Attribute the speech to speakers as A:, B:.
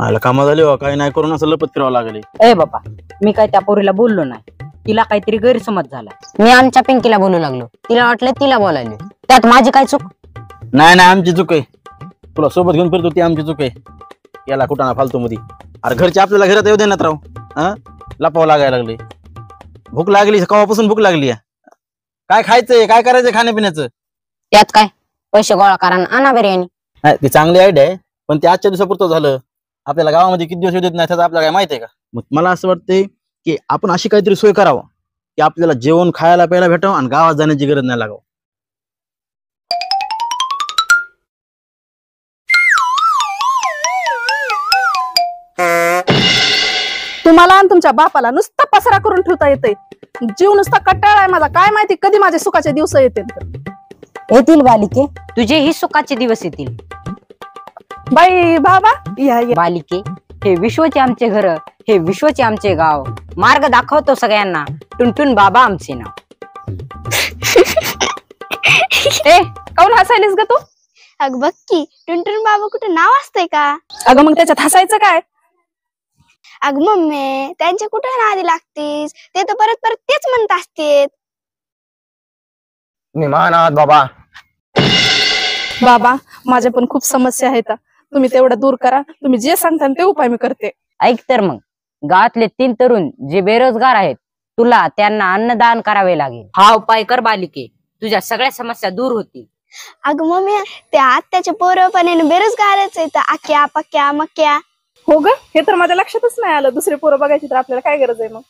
A: आला कामा झाले हो, काही नाही करून असं लपत फिरावं लागले.
B: ए बाबा, मी काय त्या पोरीला बोललो नाही, तिला काहीतरी गैरसमज झाला.
C: मी आमच्या पिंकीला बोलू लागलो, तिला वाटलं तिला बोलायला, त्यात माझी काय चूक?
A: नाही आमची चूक आहे. तुला सोबत घेऊन फिरतो ती आमची चूक आहे. याला कुठं फालतू मध्ये. अरे घरचे आपल्याला घरात येऊ देण्यात राव. लपावं लागायला लागले. भूक लागली, केव्हापासून भूक लागली. काय खायचंय, काय करायचंय खाण्यापिण्याचं?
C: त्यात काय, पैसे गोळा करा आणि आणा बिर्याणी.
A: नाही ती चांगली आयडिया आहे, पण ते आजच्या दिवसापुरतं झालं. आपल्याला गावामध्ये किती दिवस येऊ देत नाही त्याचं आपल्याला काय माहिती आहे का? मग मला असं वाटतंय की आपण अशी काहीतरी सोय करावं की आपल्याला जेवण खायला प्यायला भेटावं आणि गावात जाण्याची गरज नाही लागावं.
D: तुम्हाला आणि तुमच्या बापाला नुसता पसरा करून ठेवता येते. जीव नुसता कटाळा आहे माझा. काय माहिती कधी माझे सुखाचे दिवस येतील.
C: येतील बालिके,
B: तुझे ही सुखाचे दिवस येतील.
D: बाई बाबा या
B: बालिके, हे विश्वचे आमचे घर, हे विश्वचे आमचे गाव. मार्ग दाखवतो सगळ्यांना, टुनटुन बाबा आमचे नाव.
D: ए काऊन हसायलीस ग तू?
E: अग बघ की, टुनटुन बाबा कुठे नाव असतंय का?
D: अगं मग त्याच्यात हसायचं काय?
E: अग मम्मी, त्यांच्या कुठे नादी लागतीस? ते तर परत परत तेच म्हणत असते.
F: मी मानात बाबा.
D: बाबा माझ्या पण खूप समस्या आहेत. तुम्ही तेवढं दूर करा. तुम्ही जे सांगता ते उपाय मी करते.
B: ऐक तर मग, गावातले 3 तरुण जे बेरोजगार आहेत, तुला त्यांना अन्नदान करावे लागेल. हा उपाय कर बालिके, तुझ्या सगळ्या समस्या दूर होतील.
E: अग मम्मी, ते आत्याच्या पोरपणे बेरोजगारच आहेत. आक्या पक्या मक्या.
D: हो ग, हे तर माझ्या लक्षातच नाही आलं. दुसरे पोरं बघायची तर आपल्याला काय गरज आहे मग?